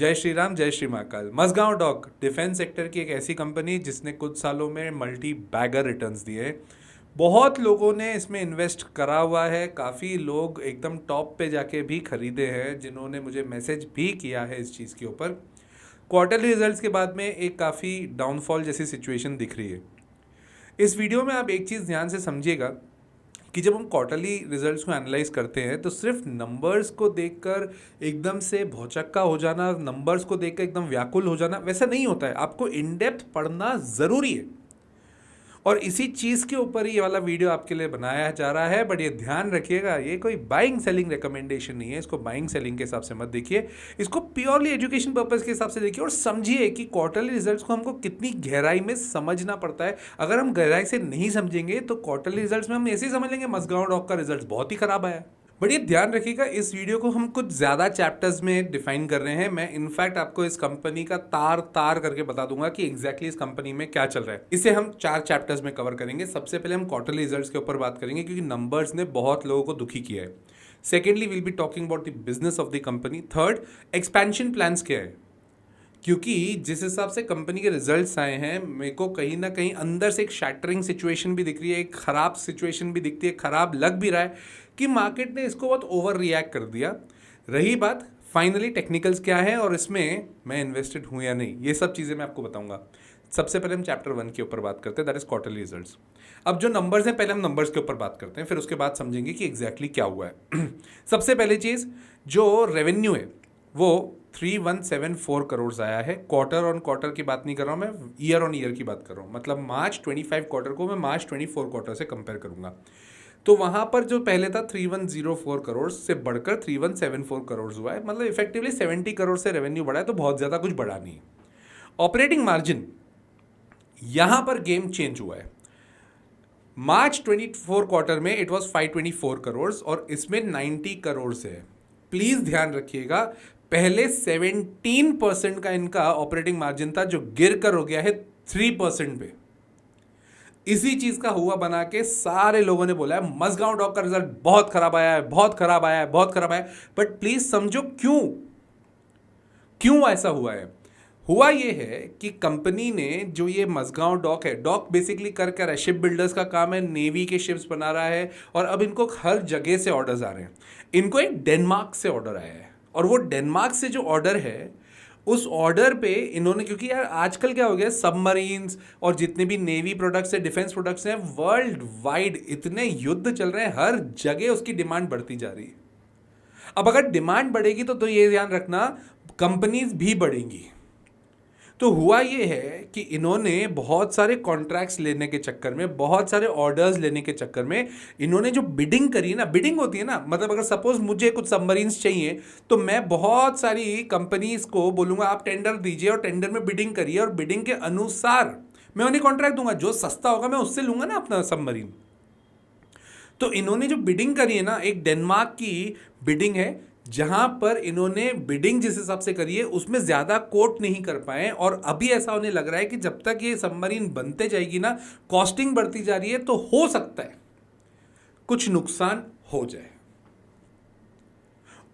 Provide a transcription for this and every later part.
जय श्री राम, जय Shri Mahakal. Mazagon dock defence sector की एक ऐसी कंपनी जिसने कुछ सालों में मल्टी बैगर रिटर्न्स दिए। बहुत लोगों ने इसमें इन्वेस्ट करा हुआ है, काफ़ी लोग एकदम टॉप पे जाके भी खरीदे हैं, जिन्होंने मुझे मैसेज भी किया है इस चीज़ के ऊपर। क्वार्टरली रिजल्ट्स के बाद में एक काफ़ी डाउनफॉल जैसी सिचुएशन दिख रही है। इस वीडियो में आप एक चीज़ ध्यान से समझिएगा कि जब हम क्वार्टरली रिजल्ट्स को एनालाइज करते हैं तो सिर्फ नंबर्स को देखकर एकदम से भौचक्का हो जाना, नंबर्स को देखकर एकदम व्याकुल हो जाना, वैसा नहीं होता है। आपको इन डेप्थ पढ़ना ज़रूरी है और इसी चीज़ के ऊपर ही ये वाला वीडियो आपके लिए बनाया जा रहा है। बट ये ध्यान रखिएगा, ये कोई बाइंग सेलिंग रिकमेंडेशन नहीं है। इसको बाइंग सेलिंग के हिसाब से मत देखिए, इसको प्योरली एजुकेशन पर्पज़ के हिसाब से देखिए और समझिए कि क्वार्टरली रिजल्ट्स को हमको कितनी गहराई में समझना पड़ता है। अगर हम गहराई से नहीं समझेंगे तो क्वार्टरली रिजल्ट्स में हम ऐसे ही समझ लेंगे मझगांव डॉक का रिजल्ट बहुत ही खराब आया। बट ये ध्यान रखिएगा, इस वीडियो को हम कुछ ज़्यादा चैप्टर्स में डिफाइन कर रहे हैं। मैं इनफैक्ट आपको इस कंपनी का तार तार करके बता दूंगा कि एग्जैक्टली इस कंपनी में क्या चल रहा है। इसे हम 4 चैप्टर्स में कवर करेंगे। सबसे पहले हम क्वार्टरली रिजल्ट्स के ऊपर बात करेंगे क्योंकि नंबर्स ने बहुत लोगों को दुखी किया है। Secondly will be talking about the business of the company. Third, expansion plans क्या है, क्योंकि जिस हिसाब से कंपनी के रिजल्ट्स आए हैं मेरे को कहीं ना कहीं अंदर से एक शैटरिंग सिचुएशन भी दिख रही है, एक खराब सिचुएशन भी दिखती है, खराब लग भी रहा है कि मार्केट ने इसको बहुत ओवर रिएक्ट कर दिया। रही बात फाइनली टेक्निकल्स क्या है और इसमें मैं इन्वेस्टेड हूँ या नहीं, ये सब चीज़ें मैं आपको बताऊंगा। सबसे पहले हम चैप्टर 1 के ऊपर बात करते हैं, दैट इज क्वार्टरली रिजल्ट्स। अब जो नंबर्स हैं पहले हम नंबर्स के ऊपर बात करते हैं, फिर उसके बाद समझेंगे कि एग्जैक्टली क्या हुआ है। सबसे पहली चीज़, जो रेवेन्यू है वो 3174 करोड़ आया है। क्वार्टर ऑन क्वार्टर की बात नहीं कर रहा हूँ मैं, ईयर ऑन ईयर की बात कर रहा हूँ। मतलब मार्च 25 क्वार्टर को मैं मार्च 24 क्वार्टर से कंपेयर करूंगा तो वहां पर जो पहले था 3104 करोड़ से बढ़कर 3174 करोड़ हुआ है। मतलब इफेक्टिवली 70 करोड़ से रेवेन्यू बढ़ा है, तो बहुत ज़्यादा कुछ बढ़ा नहीं। ऑपरेटिंग मार्जिन, यहां पर गेम चेंज हुआ है। मार्च 24 क्वार्टर में इट वाज 524 करोड़ और इसमें 90 करोड़ से है। प्लीज़ ध्यान रखिएगा, पहले 17% का इनका ऑपरेटिंग मार्जिन था जो गिर कर हो गया है 3% पे। इसी चीज का हुआ बना के सारे लोगों ने बोला है मझगांव डॉक का रिजल्ट बहुत खराब आया है, बहुत खराब आया है, बहुत खराब आया है। बट प्लीज समझो क्यों क्यों ऐसा हुआ है। हुआ ये है कि कंपनी ने जो ये मझगांव डॉक है, डॉक बेसिकली कर क्या रहा है, शिप बिल्डर्स का काम है, नेवी के शिप्स बना रहा है और अब इनको हर जगह से ऑर्डर्स आ रहे हैं। इनको एक डेनमार्क से ऑर्डर आया है और वो डेनमार्क से जो ऑर्डर है उस ऑर्डर पे इन्होंने, क्योंकि यार आजकल क्या हो गया, सबमरीन्स और जितने भी नेवी प्रोडक्ट्स है, डिफेंस प्रोडक्ट्स हैं, वर्ल्ड वाइड इतने युद्ध चल रहे हैं, हर जगह उसकी डिमांड बढ़ती जा रही है। अब अगर डिमांड बढ़ेगी तो ये ध्यान रखना कंपनीज भी बढ़ेंगी। तो हुआ ये है कि इन्होंने बहुत सारे कॉन्ट्रैक्ट्स लेने के चक्कर में, बहुत सारे ऑर्डर्स लेने के चक्कर में इन्होंने जो बिडिंग करी ना, बिडिंग होती है ना, मतलब अगर सपोज मुझे कुछ सबमरीन्स चाहिए तो मैं बहुत सारी कंपनीज को बोलूंगा आप टेंडर दीजिए और टेंडर में बिडिंग करिए और बिडिंग के अनुसार मैं उन्हें कॉन्ट्रैक्ट दूंगा। जो सस्ता होगा मैं उससे लूंगा ना अपना सबमरीन। तो इन्होंने जो बिडिंग करी है ना, एक डेनमार्क की बिडिंग है जहां पर इन्होंने बिडिंग जिस हिसाब से करी है उसमें ज्यादा कोट नहीं कर पाए और अभी ऐसा होने लग रहा है कि जब तक ये सबमरीन बनते जाएगी ना, कॉस्टिंग बढ़ती जा रही है, तो हो सकता है कुछ नुकसान हो जाए।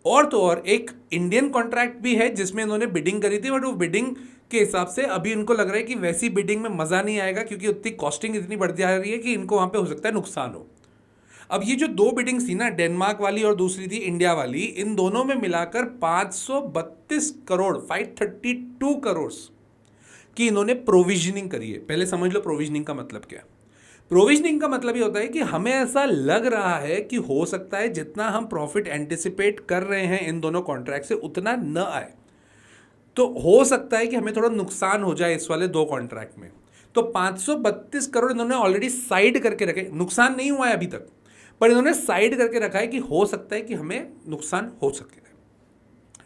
और तो और एक इंडियन कॉन्ट्रैक्ट भी है जिसमें इन्होंने बिडिंग करी थी, बट वो बिडिंग के हिसाब से अभी इनको लग रहा है कि वैसी बिडिंग में मजा नहीं आएगा क्योंकि उतनी कॉस्टिंग इतनी बढ़ती जा रही है कि इनको वहां पे हो सकता है नुकसान हो। अब ये जो 2 बिडिंग्स थी ना, डेनमार्क वाली और दूसरी थी इंडिया वाली, इन दोनों में मिलाकर 532 करोड़ 532 करोड़ की इन्होंने प्रोविजनिंग करी है। पहले समझ लो प्रोविजनिंग का मतलब क्या है। प्रोविजनिंग का मतलब ये होता है कि हमें ऐसा लग रहा है कि हो सकता है जितना हम प्रॉफिट एंटिसिपेट कर रहे हैं इन दोनों कॉन्ट्रैक्ट से उतना न आए, तो हो सकता है कि हमें थोड़ा नुकसान हो जाए इस वाले 2 कॉन्ट्रैक्ट में। तो 532 करोड़ इन्होंने ऑलरेडी साइड करके रखे, नुकसान नहीं हुआ है अभी तक, पर इन्होंने साइड करके रखा है कि हो सकता है कि हमें नुकसान हो सके।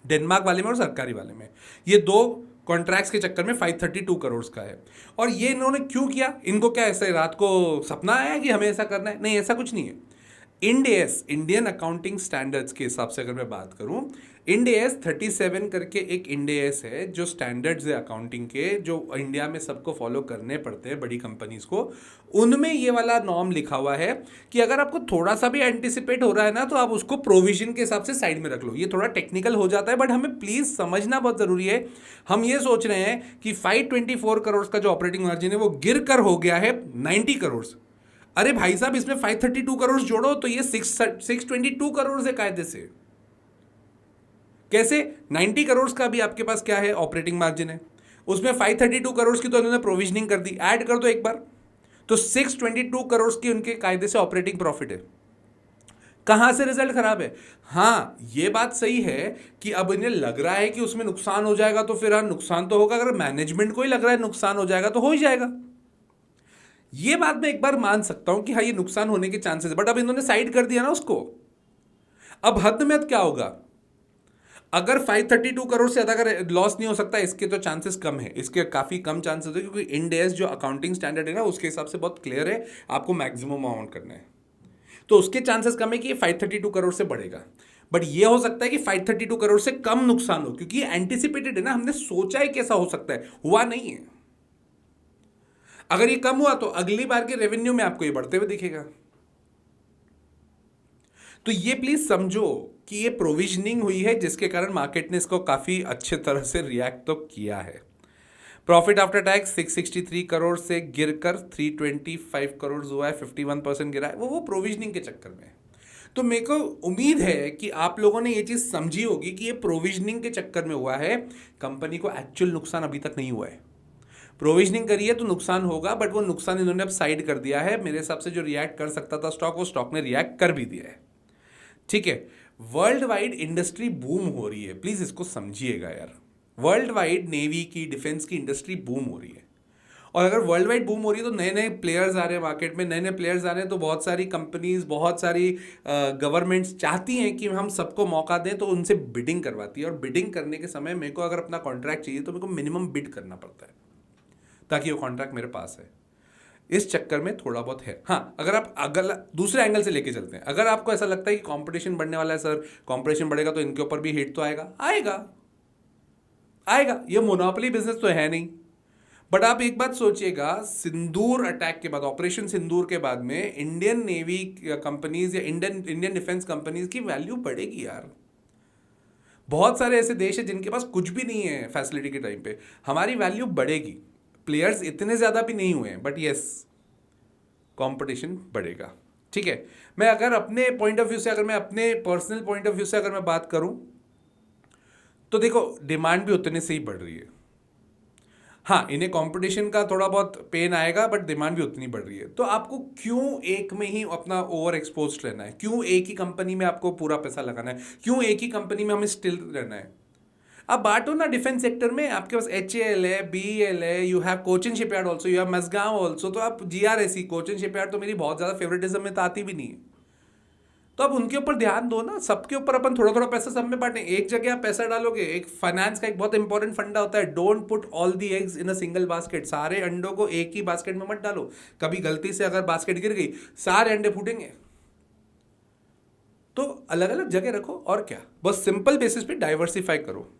डेनमार्क वाले में और सरकारी वाले में ये 2 कॉन्ट्रैक्ट्स के चक्कर में 532 करोड़ का है। और ये इन्होंने क्यों किया, इनको क्या ऐसे रात को सपना आया कि हमें ऐसा करना है? नहीं, ऐसा कुछ नहीं है। End S, Indian accounting standards के हिसाब से अगर मैं बात करूं, इंड एस 37 करके एक इंड एस है जो स्टैंडर्ड्स है अकाउंटिंग के, जो इंडिया में सबको फॉलो करने पड़ते हैं बड़ी कंपनीज को। उनमें ये वाला नॉर्म लिखा हुआ है कि अगर आपको थोड़ा सा भी एंटिसिपेट हो रहा है ना, तो आप उसको प्रोविजन के हिसाब से साइड में रख लो। ये थोड़ा टेक्निकल हो जाता है, बट हमें प्लीज समझना बहुत जरूरी है। हम ये सोच रहे हैं कि 524 करोड़ का जो ऑपरेटिंग मार्जिन है वो गिर कर हो गया है 90 करोड़। अरे भाई साहब, इसमें 532 करोड़ जोड़ो तो ये 622 करोड़ से कायदे से। कैसे? 90 करोड़ का भी आपके पास क्या है, ऑपरेटिंग मार्जिन है, उसमें 532 करोड़ की तो उन्होंने प्रोविजनिंग कर दी, ऐड कर दो एक बार, तो 622 करोड़ की उनके कायदे से ऑपरेटिंग प्रॉफिट है। कहां से रिजल्ट खराब है? हाँ, ये बात सही है कि अब इन्हें लग रहा है कि उसमें नुकसान हो जाएगा, तो फिर हाँ नुकसान तो होगा। अगर मैनेजमेंट को ही लग रहा है नुकसान हो जाएगा तो हो ही जाएगा। ये बात मैं एक बार मान सकता हूं कि हाँ ये नुकसान होने के चांसेस है, बट अब इन्होंने साइड कर दिया ना उसको। अब हद में क्या होगा? अगर 532 करोड़ से ज्यादा का लॉस नहीं हो सकता, इसके तो चांसेस कम है, इसके काफी कम चांसेस है, क्योंकि इंड एस जो अकाउंटिंग स्टैंडर्ड है ना उसके हिसाब से बहुत क्लियर है, आपको मैक्सिमम अमाउंट करना है, तो उसके चांसेस कम है कि ये 532 करोड़ से बढ़ेगा। बट ये हो सकता है कि 532 करोड़ से कम नुकसान हो, क्योंकि ये एंटिसिपेटेड है ना, हमने सोचा है कैसा हो सकता है, हुआ नहीं है। अगर ये कम हुआ तो अगली बार के रेवेन्यू में आपको ये बढ़ते हुए दिखेगा। तो ये प्लीज समझो कि ये प्रोविजनिंग हुई है, जिसके कारण मार्केट ने इसको काफी अच्छे तरह से रिएक्ट तो किया है। प्रॉफिट आफ्टर टैक्स 663 करोड़ से गिरकर 325 करोड़ हुआ है, 51% गिरा है, वो प्रोविजनिंग के चक्कर में। तो मेरे को उम्मीद है कि आप लोगों ने ये चीज समझी होगी कि ये प्रोविजनिंग के चक्कर में हुआ है, कंपनी को एक्चुअल नुकसान अभी तक नहीं हुआ है। प्रोविजनिंग करी है तो नुकसान होगा, बट वो नुकसान इन्होंने अब साइड कर दिया है। मेरे हिसाब से जो रिएक्ट कर सकता था स्टॉक, वो स्टॉक ने रिएक्ट कर भी दिया है। ठीक है, वर्ल्ड वाइड इंडस्ट्री बूम हो रही है, प्लीज इसको समझिएगा यार। वर्ल्ड वाइड नेवी की, डिफेंस की इंडस्ट्री बूम हो रही है, और अगर वर्ल्ड वाइड बूम हो रही है तो नए नए प्लेयर्स आ रहे हैं मार्केट में, नए नए प्लेयर्स आ रहे हैं, तो बहुत सारी कंपनीज, बहुत सारी गवर्नमेंट्स चाहती हैं कि हम सबको मौका दें, तो उनसे बिडिंग करवाती है। और बिडिंग करने के समय मेरे को अगर अपना कॉन्ट्रैक्ट चाहिए तो मेरे को मिनिमम बिड करना पड़ता है, ताकि वो कॉन्ट्रैक्ट मेरे पास है। इस चक्कर में थोड़ा बहुत है। हाँ, अगर आप अगला दूसरे एंगल से लेके चलते हैं, अगर आपको ऐसा लगता है कि कंपटीशन बढ़ने वाला है, सर कंपटीशन बढ़ेगा तो इनके ऊपर भी हिट तो आएगा, आएगा आएगा, ये मोनोपोली बिजनेस तो है नहीं। बट आप एक बात सोचिएगा, सिंदूर अटैक के बाद, ऑपरेशन सिंदूर के बाद में इंडियन नेवी कंपनीज या इंडियन डिफेंस कंपनीज की वैल्यू बढ़ेगी यार। बहुत सारे ऐसे देश है जिनके पास कुछ भी नहीं है फैसिलिटी के टाइम पे, हमारी वैल्यू बढ़ेगी। प्लेयर्स इतने ज्यादा भी नहीं हुए हैं, बट यस, कंपटीशन बढ़ेगा। ठीक है, मैं अगर अपने पॉइंट ऑफ व्यू से, अगर मैं अपने पर्सनल पॉइंट ऑफ व्यू से अगर मैं बात करूं, तो देखो डिमांड भी उतने से ही बढ़ रही है। हाँ, इन्हें कंपटीशन का थोड़ा बहुत पेन आएगा, बट डिमांड भी उतनी बढ़ रही है। तो आपको क्यों एक में ही अपना ओवर एक्सपोज रहना है? क्यों एक ही कंपनी में आपको पूरा पैसा लगाना है? क्यों एक ही कंपनी में हमें स्टिल रहना है? आप बांटो ना डिफेंस सेक्टर में, आपके पास HAL है, BEL है, you have Cochin shipyard also, you have Mazagon also, तो आप GRSE, कोचिन शिपयार्ड तो मेरी बहुत ज्यादा फेवरेटिज्म में तो आती भी नहीं है, तो अब उनके ऊपर ध्यान दो ना। सबके ऊपर अपन थोड़ा थोड़ा पैसा सब में बांटें, एक जगह आप पैसा डालोगे। एक फाइनेंस का एक बहुत इंपॉर्टेंट फंडा होता है, don't put all the eggs in a single basket. सारे अंडों को एक ही बास्केट में मत डालो, कभी गलती से अगर बास्केट गिर गई, सारे अंडे फूटेंगे। तो अलग अलग जगह रखो, और क्या, बस सिंपल बेसिस पे डाइवर्सिफाई करो।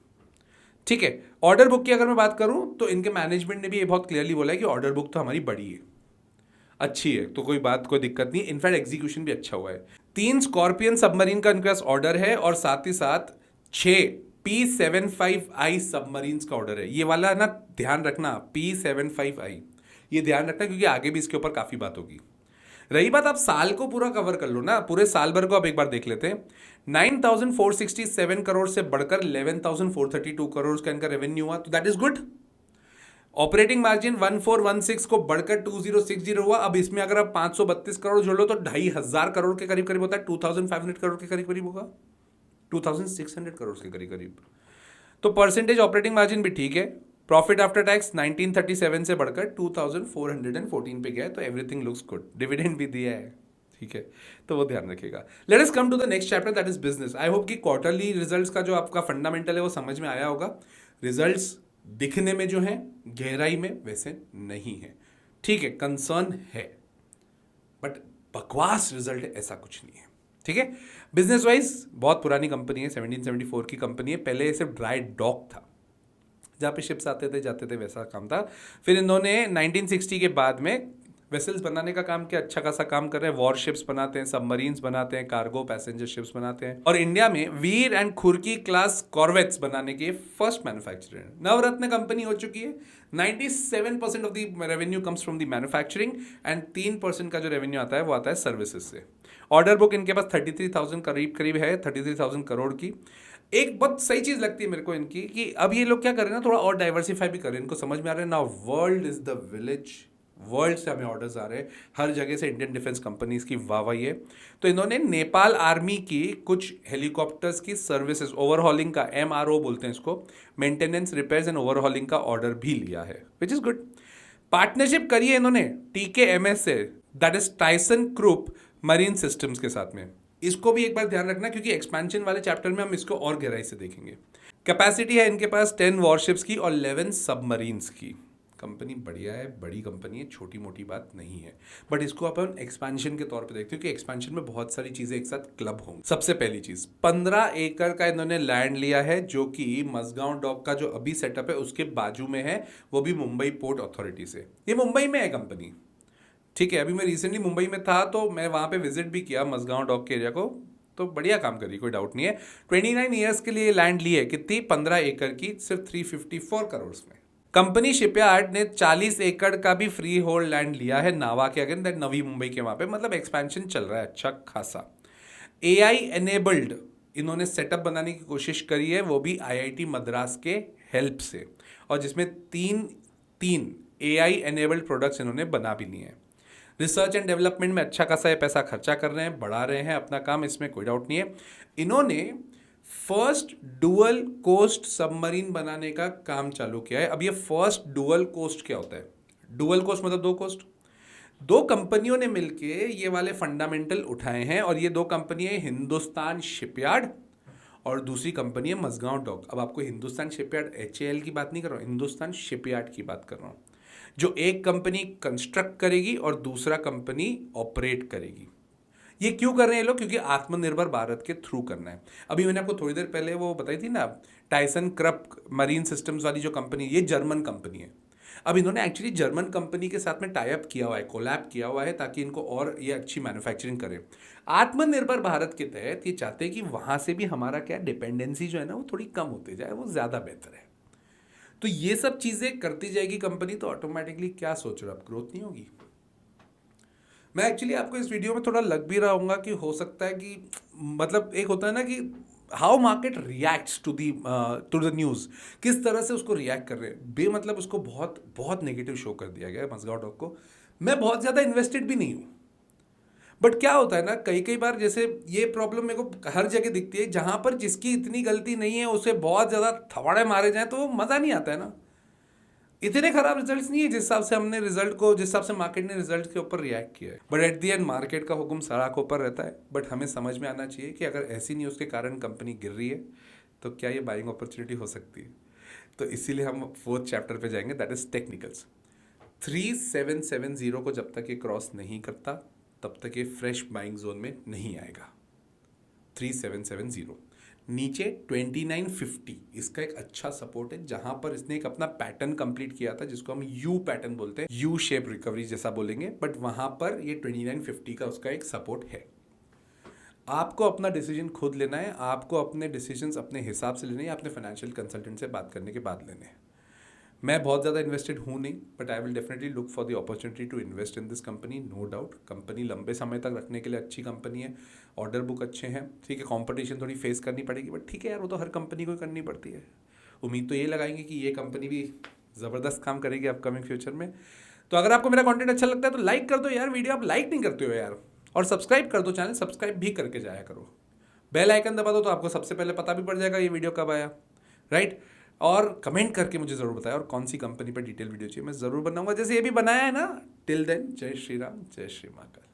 ठीक है, ऑर्डर बुक की अगर मैं बात करूं, तो इनके मैनेजमेंट ने भी ये बहुत क्लियरली बोला है कि ऑर्डर बुक तो हमारी बड़ी है, अच्छी है, तो कोई बात, कोई दिक्कत नहीं। इनफैक्ट एग्जीक्यूशन भी अच्छा हुआ है। 3 स्कॉर्पियन सबमरीन का इनके पास ऑर्डर है, और साथ ही साथ 6 P75I सबमरीन्स का ऑर्डर है। ये वाला ना ध्यान रखना, P75I, ये ध्यान रखना, क्योंकि आगे भी इसके ऊपर काफी बात होगी। रही बात, आप साल को पूरा कवर कर लो ना, पूरे साल भर को आप एक बार देख लेते हैं। 9,467 करोड़ से बढ़कर 11,432 करोड़ का इनका रेवेन्यू हुआ, तो that is good. Operating margin 1416 को बढ़कर 2060 हुआ। अब इसमें अगर आप 532 करोड़ जोड़ लो तो 2,500 करोड़ के करीब करीब होता है, 2,500 करोड़ के करीब करीब होगा, 2,600 करोड़ के करीब करीब। तो परसेंटेज ऑपरेटिंग मार्जिन भी ठीक है। प्रॉफिट आफ्टर टैक्स 1937 से बढ़कर 2,414 पे गया है, तो एवरीथिंग लुक्स गुड। डिविडेंड भी दिया है, ठीक है, तो वो ध्यान रखिएगा। Let us come to the next chapter, that is business. I hope कि क्वार्टरली रिजल्ट्स का जो आपका फंडामेंटल है वो समझ में आया होगा। रिजल्ट्स दिखने में जो है, गहराई में वैसे नहीं है, ठीक है, कंसर्न है, बट बकवास रिजल्ट है ऐसा कुछ नहीं है। ठीक है। बिजनेस वाइज बहुत पुरानी कंपनी है, 1774 की कंपनी है। पहले ये सिर्फ ड्राई डॉक था, जहाँ पे शिप्स आते थे जाते थे, वैसा काम था। फिर इन्होंने 1960 के बाद में वेसल्स बनाने का काम किया, अच्छा खासा काम कर रहे हैं। वॉरशिप्स बनाते हैं, सबमरीन्स बनाते हैं, कार्गो पैसेंजर शिप्स बनाते हैं, और इंडिया में वीर एंड खुर्की क्लास कॉर्वेट्स बनाने के फर्स्ट मैन्युफैक्चरर है। नवरत्न कंपनी हो चुकी है। 97% of the revenue comes from the manufacturing and 3% का जो रेवेन्यू आता है वो आता है सर्विसेज से। ऑर्डर बुक इनके पास 33,000 करीब करीब है, 33,000 करोड़ की। एक बहुत सही चीज लगती है मेरे को इनकी कि अब ये लोग क्या कर रहे हैं ना, थोड़ा और डाइवर्सिफाई भी कर रहे हैं। इनको समझ में आ रहा है ना, world is the village, world से हमें ऑर्डर्स आ रहे हैं हर जगह से। इंडियन डिफेंस कंपनीज की वाहवाही है। तो इन्होंने नेपाल आर्मी की कुछ हेलीकॉप्टर्स की सर्विसेज, ओवरहॉलिंग का, MRO बोलते हैं इसको, मेंटेनेंस रिपेयर्स एंड ओवरहॉलिंग का ऑर्डर भी लिया है, विच इज गुड। पार्टनरशिप करी है इन्होंने TKMS से, that is Tyson croup marine systems के साथ में। इसको भी एक बार ध्यान रखना, क्योंकि एक्सपेंशन वाले चैप्टर में हम इसको और गहराई से देखेंगे। कैपेसिटी है इनके पास 10 वॉरशिप्स की और 11 सबमरीन्स की। कंपनी बढ़िया है, बड़ी कंपनी है, छोटी मोटी बात नहीं है। बट इसको अपन एक्सपेंशन के तौर पे देखते हैं कि एक्सपेंशन में बहुत सारी चीजें एक साथ क्लब होंगी। सबसे पहली चीज, 15 एकड़ का इन्होंने लैंड लिया है, जो कि मझगांव डॉक का जो अभी सेटअप है उसके बाजू में है, वो भी मुंबई पोर्ट अथॉरिटी से। ये मुंबई में है कंपनी, ठीक है। अभी मैं रिसेंटली मुंबई में था तो मैं वहां पे विजिट भी किया मझगांव डॉक के एरिया को, तो बढ़िया काम करी, कोई डाउट नहीं है। 29 ईयर्स के लिए लैंड ली है, कितनी, 15 एकड़ की, सिर्फ 354 करोड़ में। कंपनी शिपयार्ड ने 40 एकड़ का भी फ्री होल्ड लैंड लिया है नावा के अगेन, दैट नवी मुंबई के वहां पे। मतलब एक्सपेंशन चल रहा है अच्छा खासा। AI एनेबल्ड इन्होंने सेटअप बनाने की कोशिश करी है, वो भी IIT मद्रास के हेल्प से, और जिसमें तीन तीन AI एनेबल्ड प्रोडक्ट्स इन्होंने बना भी लिए हैं। रिसर्च एंड डेवलपमेंट में अच्छा खासा ये पैसा खर्चा कर रहे हैं, बढ़ा रहे हैं अपना काम, इसमें कोई डाउट नहीं है। इन्होंने फर्स्ट डुअल कोस्ट सबमरीन बनाने का काम चालू किया है। अब ये फर्स्ट डुअल कोस्ट क्या होता है? डुअल कोस्ट मतलब दो कोस्ट। दो कंपनियों ने मिलके ये वाले फंडामेंटल उठाए हैं, और ये दो कंपनियां हिंदुस्तान शिपयार्ड और दूसरी कंपनी है मझगांव डॉक। अब आपको हिंदुस्तान शिपयार्ड HAL की बात नहीं कर रहा हूँ, हिंदुस्तान शिपयार्ड की बात कर रहा हूँ, जो एक कंपनी कंस्ट्रक्ट करेगी और दूसरा कंपनी ऑपरेट करेगी। ये क्यों कर रहे हैं ये लोग? क्योंकि आत्मनिर्भर भारत के थ्रू करना है। अभी मैंने आपको थोड़ी देर पहले वो बताई थी ना, टाइसन क्रप मरीन सिस्टम्स वाली जो कंपनी, ये जर्मन कंपनी है। अब इन्होंने एक्चुअली जर्मन कंपनी के साथ में टाई अप किया हुआ है, कोलैब किया हुआ है, ताकि इनको और ये अच्छी मैन्युफैक्चरिंग करें। आत्मनिर्भर भारत के तहत ये चाहते हैं कि वहां से भी हमारा क्या डिपेंडेंसी जो है ना वो थोड़ी कम होती जाए, वो ज्यादा बेहतर है। तो ये सब चीजें करती जाएगी कंपनी, तो ऑटोमेटिकली क्या सोच रहे हो आप, ग्रोथ नहीं होगी? मैं एक्चुअली आपको इस वीडियो में थोड़ा लग भी रहा कि हो सकता है कि मतलब एक होता है ना कि how market reacts to the news, किस तरह से उसको रिएक्ट कर रहे हैं। बेमतलब उसको बहुत बहुत नेगेटिव शो कर दिया गया है मझगांव डॉक को। मैं बहुत ज़्यादा इन्वेस्टेड भी नहीं हूँ, बट क्या होता है ना, कई कई बार जैसे ये प्रॉब्लम मेरे को हर जगह दिखती है, जहां पर जिसकी इतनी गलती नहीं है उसे बहुत ज़्यादा थवाड़े मारे जाए तो मज़ा नहीं आता है ना। इतने खराब रिजल्ट्स नहीं है जिस हिसाब से हमने रिजल्ट को, जिस हिसाब से मार्केट ने रिजल्ट के ऊपर रिएक्ट किया है। But at the and market का हुक्म सड़क ऊपर रहता है। बट हमें समझ में आना चाहिए कि अगर ऐसी न्यूज़ के कारण कंपनी गिर रही है तो क्या ये बाइंग अपॉर्चुनिटी हो सकती है। तो इसीलिए हम 4th चैप्टर पे जाएंगे, दैट इज टेक्निकल्स। 3770 को जब तक ये क्रॉस नहीं करता तब तक ये फ्रेश बाइंग जोन में नहीं आएगा। 3770 नीचे 2950 इसका एक अच्छा सपोर्ट है, जहां पर इसने एक अपना पैटर्न कंप्लीट किया था जिसको हम यू पैटर्न बोलते हैं, यू शेप रिकवरी जैसा बोलेंगे। बट वहां पर ये 2950 का उसका एक सपोर्ट है। आपको अपना डिसीजन खुद लेना है, आपको अपने डिसीजंस अपने हिसाब से लेने हैं, अपने फाइनेंशियल कंसल्टेंट से बात करने के बाद लेने हैं। मैं बहुत ज़्यादा इन्वेस्टेड हूँ नहीं, but I will definitely look for the opportunity to invest in this company, no doubt. Company लंबे समय तक रखने के लिए अच्छी कंपनी है, ऑर्डर बुक अच्छे हैं, ठीक है। कंपटीशन थोड़ी फेस करनी पड़ेगी, बट ठीक है यार, वो तो हर कंपनी को करनी पड़ती है। उम्मीद तो ये लगाएंगे कि ये कंपनी भी ज़बरदस्त काम करेगी अपकमिंग फ्यूचर में। तो अगर आपको मेरा कंटेंट अच्छा लगता है तो लाइक कर दो यार, वीडियो आप लाइक नहीं करते हो यार, और सब्सक्राइब कर दो, चैनल सब्सक्राइब भी करके जाया करो। बेल आइकन दबा दो तो आपको सबसे पहले पता भी पड़ जाएगा ये वीडियो कब आया, राइट। और कमेंट करके मुझे ज़रूर बताएं और कौन सी कंपनी पर डिटेल वीडियो चाहिए, मैं ज़रूर बनाऊंगा जैसे ये भी बनाया है ना। टिल देन, जय श्री राम, जय श्री महाकाल।